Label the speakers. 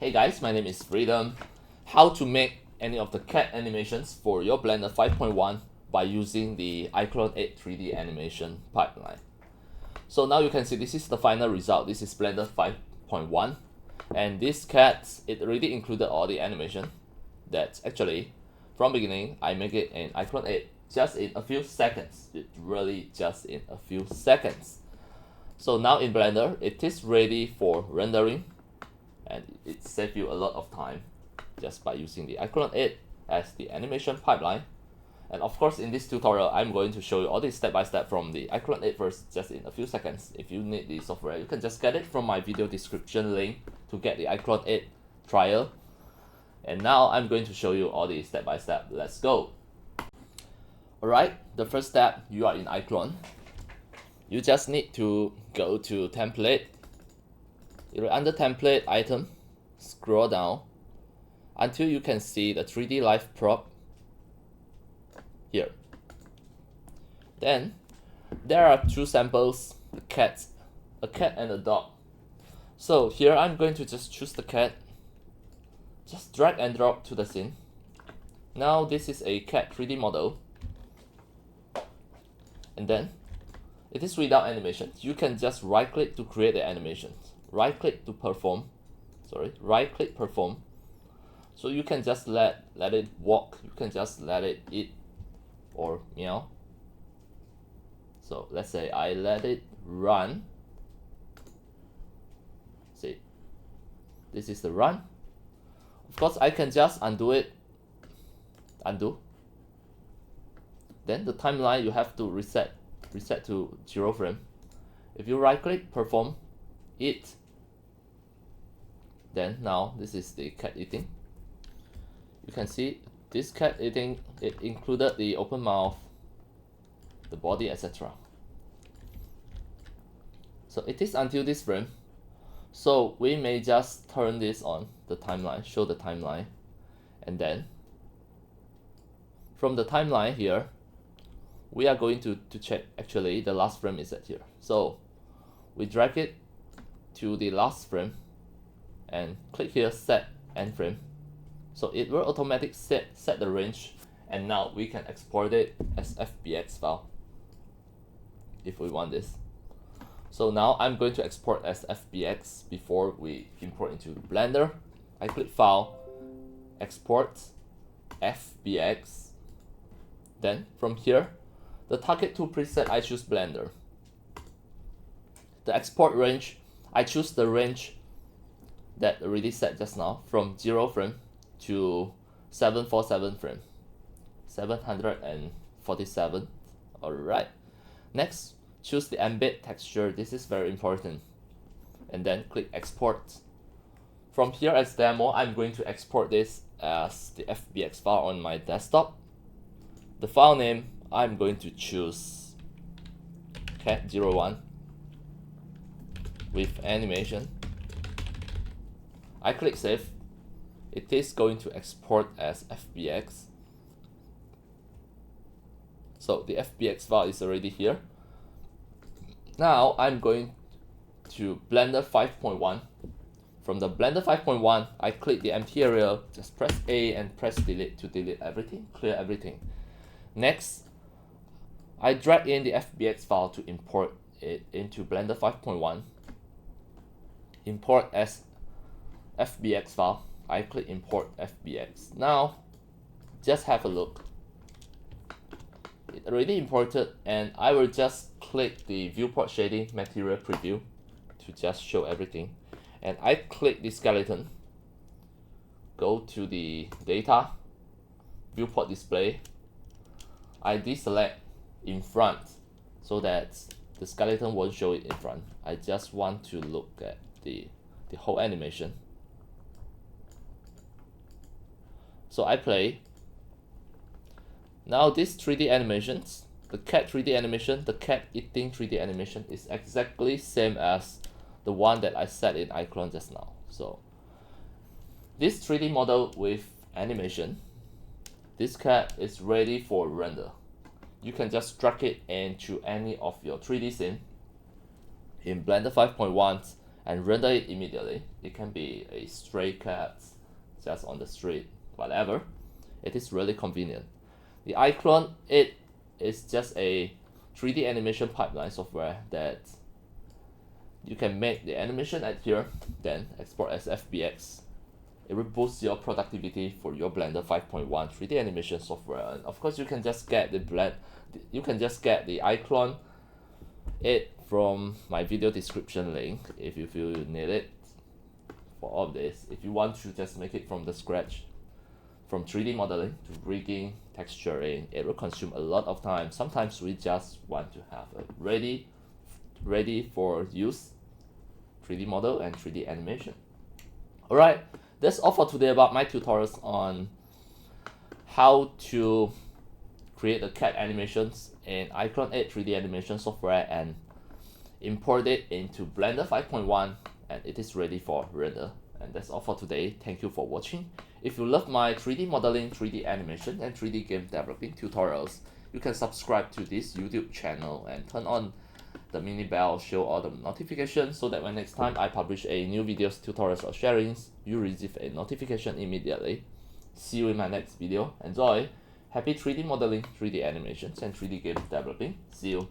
Speaker 1: Hey guys, my name is Freedom. How to make any of the cat animations for your Blender 5.1 by using the iClone 8 3D animation pipeline. So now you can see this is the final result. This is Blender 5.1, and this cat, it already included all the animation. That actually, from beginning, I make it in iClone 8 just in a few seconds. It really just in a few seconds. So now in Blender, it is ready for rendering, and it saves you a lot of time just by using the iClone 8 as the animation pipeline. And of course, in this tutorial, I'm going to show you all this step by step from the iClone 8 first, just in a few seconds. If you need the software, you can just get it from my video description link to get the iClone 8 trial. And now I'm going to show you all the step by step. Let's go. Alright, the first step, you are in iClone. You just need to go to template. You're under template item, scroll down until you can see the 3D live prop here. Then there are two samples, a cat and a dog. So here I'm going to just choose the cat, just drag and drop to the scene. Now this is a cat 3D model, and then it is without animation. You can just right click to create the animation, right click to perform, right click perform. So you can just let it walk, you can just let it eat or meow. So let's say I let it run. See, this is the run. Of course, I can just undo it. Undo. Then the timeline, you have to reset to 0 frame. If you right click, perform, eat. Then now this is the cat eating. You can see this cat eating, it included the open mouth, the body, etc. So it is until this frame. So we may just turn this on the timeline, show the timeline, and then from the timeline here, we are going to check actually the last frame is at here. So we drag it to the last frame and click here, set end frame. So it will automatically set the range, and now we can export it as FBX file if we want this. So now I'm going to export as FBX before we import into Blender. I click File, Export, FBX. Then from here, the target tool preset, I choose Blender. The export range, I choose the range that already set just now from 0 frame to 747 frame, 747. Alright. Next, choose the embed texture. This is very important. And then click export. From here as demo, I'm going to export this as the FBX file on my desktop. The file name, I'm going to choose cat01 with animation. I click save. It is going to export as FBX. So the FBX file is already here. Now I'm going to Blender 5.1. From the Blender 5.1, I click the empty area, just press A and press delete to delete everything, clear everything. Next, I drag in the FBX file to import it into Blender 5.1. Import as FBX file. I click import FBX. Now, just have a look. It already imported, and I will just click the viewport shading material preview to just show everything. And I click the skeleton. Go to the data, viewport display. I deselect in front so that the skeleton won't show it in front. I just want to look at the whole animation. So I play. Now this 3D animations, the cat 3D animation, the cat eating 3D animation is exactly same as the one that I set in iClone just now. So this 3D model with animation, this cat is ready for render. You can just drag it into any of your 3D scene. In Blender 5.1, and render it immediately. It can be a stray cat just on the street, whatever. It is really convenient. The iClone, it is just a 3D animation pipeline software that you can make the animation at here, then export as FBX. It will boost your productivity for your Blender 5.1 3D animation software. And of course, you can just get the iClone it from my video description link if you feel you need it for all of this. If you want to just make it from the scratch, from 3D modeling to rigging, texturing, it will consume a lot of time. Sometimes we just want to have a ready for use 3D model and 3D animation. Alright, that's all for today about my tutorials on how to create the cat animations in iClone 8 3D animation software and import it into Blender 5.1, and it is ready for render. And that's all for today. Thank you for watching. If you love my 3D modeling, 3D animation, and 3D game developing tutorials, you can subscribe to this YouTube channel and turn on the mini bell, show all the notifications, so that when next time I publish a new videos, tutorials, or sharings, you receive a notification immediately. See you in my next video. Enjoy! Happy 3D modeling, 3D animations, and 3D game developing. See you!